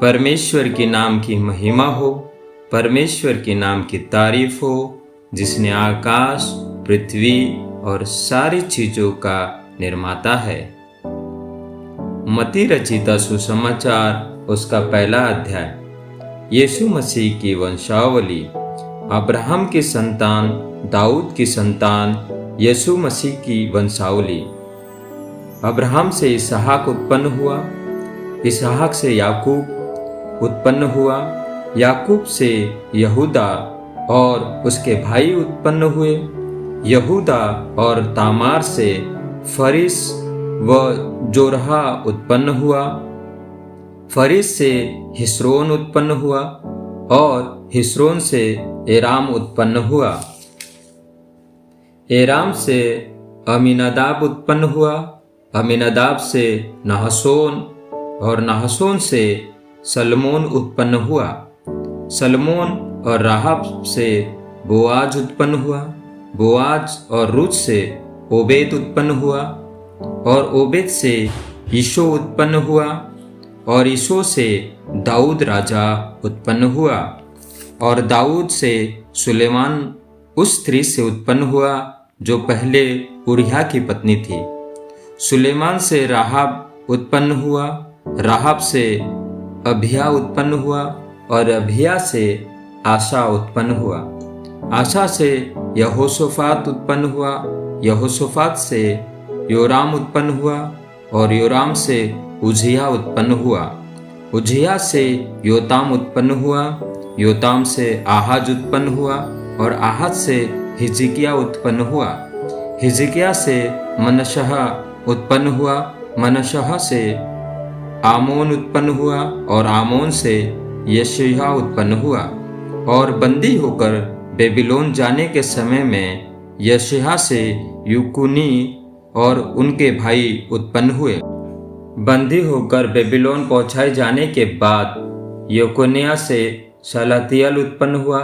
परमेश्वर के नाम की महिमा हो, परमेश्वर के नाम की तारीफ हो, जिसने आकाश, पृथ्वी और सारी चीजों का निर्माता है। मत्ती रचित सुसमाचार उसका पहला अध्याय। यीशु मसीह की वंशावली। अब्राहम की संतान, दाऊद की संतान, यीशु मसीह की वंशावली। अब्राहम से इसहाक उत्पन्न हुआ, इसहाक से याकूब उत्पन्न हुआ, याकूब से यहूदा और उसके भाई उत्पन्न हुए, यहूदा और तामार से फरिस व जोरहा उत्पन्न हुआ, फरिस से हिस्रोन उत्पन्न हुआ और हिस्रोन से एराम उत्पन्न हुआ, एराम से अमीनादाब उत्पन्न हुआ, अमीनादाब से नहशोन और नहशोन से सलमोन उत्पन्न हुआ, सलमोन और राहब से बोआज उत्पन्न हुआ, बोआज और रुत से ओबेद उत्पन्न हुआ और ओबेद से ईशो उत्पन्न हुआ और ईशो से दाऊद राजा उत्पन्न हुआ और दाऊद से सुलेमान उस स्त्री से उत्पन्न हुआ जो पहले उरिया की पत्नी थी। सुलेमान से राहब उत्पन्न हुआ, राहब से अभिया उत्पन्न हुआ और अभिया से आशा उत्पन्न हुआ, आशा से यहोशाफात उत्पन्न हुआ, यहोशाफात से योराम उत्पन्न हुआ और योराम से उज्जिया उत्पन्न हुआ, उज्जिया से योताम उत्पन्न हुआ, योताम से आहाज उत्पन्न हुआ और आहाज से हिजकिय्याह उत्पन्न हुआ, हिजकिय्याह से मनश्शह उत्पन्न हुआ, मनश्शह से आमोन उत्पन्न हुआ और आमोन से यशिय्याह उत्पन्न हुआ। और बंदी होकर बेबीलोन जाने के समय में यशिय्याह से युकुनी और उनके भाई उत्पन्न हुए। बंदी होकर बेबीलोन पहुंचाए जाने के बाद यकोन्याह से शलातियल उत्पन्न हुआ,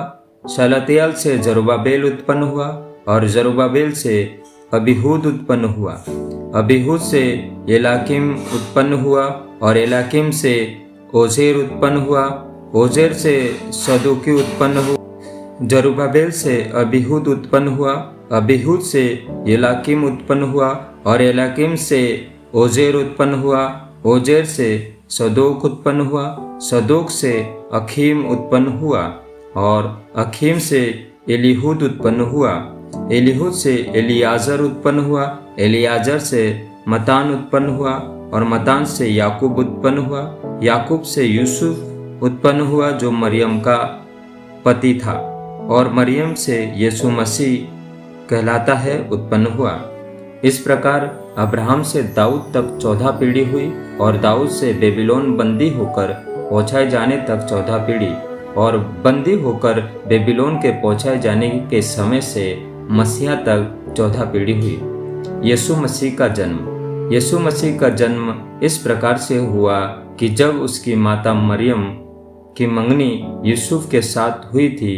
शलातियल से जरुब्बाबेल उत्पन्न हुआ और जरुब्बाबेल से अबीहूद उत्पन्न हुआ, अबीहूद से एलाकिम उत्पन्न हुआ और एलाकिम से ओजेर उत्पन्न हुआ, ओजेर से सदोकी उत्पन्न हुआ, जरुब्बाबेल से अबीहूद उत्पन्न हुआ, अबीहूद से एलाकिम उत्पन्न हुआ और एलाकिम से ओजेर उत्पन्न हुआ, ओजेर से सदोक उत्पन्न हुआ, सदोक से अखीम उत्पन्न हुआ और अखीम से एलीहूद उत्पन्न हुआ, एलीहूद से एलियाजर उत्पन्न हुआ, एलियाजर से मतान उत्पन्न हुआ और मतान से याकूब उत्पन्न हुआ, याकूब से यूसुफ उत्पन्न हुआ जो मरियम का पति था और मरियम से यीशु मसीह कहलाता है उत्पन्न हुआ। इस प्रकार अब्राहम से दाऊद तक 14 पीढ़ी हुई और दाऊद से बेबीलोन बंदी होकर पहुंचाए जाने तक 14 पीढ़ी और बंदी होकर बेबीलोन के पहुंचाए जाने के समय से मसीहा तक 14 पीढ़ी हुई। यीशु मसीह का जन्म। यीशु मसीह का जन्म इस प्रकार से हुआ कि जब उसकी माता मरियम की मंगनी यूसुफ के साथ हुई थी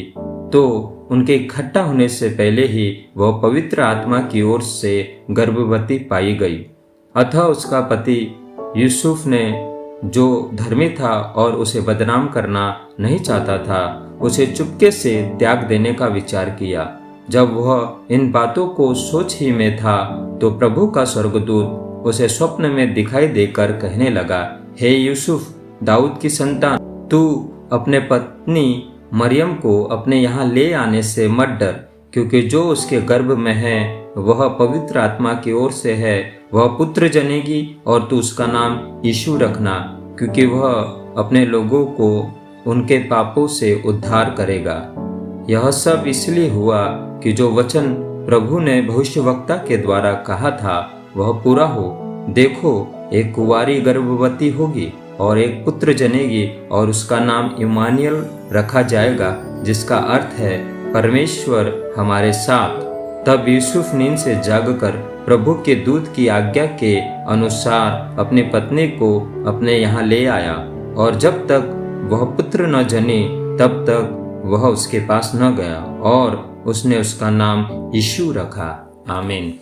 तो उनके इकट्ठा होने से पहले ही वह पवित्र आत्मा की ओर से गर्भवती पाई गई। अतः उसका पति यूसुफ ने, जो धर्मी था और उसे बदनाम करना नहीं चाहता था, उसे चुपके से त्याग देने का विचार किया। जब वह इन बातों को सोच ही में था तो प्रभु का स्वर्गदूत उसे स्वप्न में दिखाई देकर कहने लगा, हे यूसुफ, दाऊद की संतान, तू अपने पत्नी मरियम को अपने यहाँ ले आने से मत डर, क्योंकि जो उसके गर्भ में है वह पवित्र आत्मा की ओर से है। वह पुत्र जनेगी और तू उसका नाम यीशु रखना, क्योंकि वह अपने लोगों को उनके पापों से उद्धार करेगा। यह सब इसलिए हुआ कि जो वचन प्रभु ने भविष्यवक्ता के द्वारा कहा था वह पूरा हो। देखो, एक कुंवारी गर्भवती होगी और एक पुत्र जनेगी और उसका नाम इम्मानुएल रखा जाएगा, जिसका अर्थ है परमेश्वर हमारे साथ। तब यूसुफ नींद से जागकर प्रभु के दूत की आज्ञा के अनुसार अपनी पत्नी को अपने यहाँ ले आया और जब तक वह पुत्र न जनी तब तक वह उसके पास न गया और उसने उसका नाम यीशु रखा। आमीन।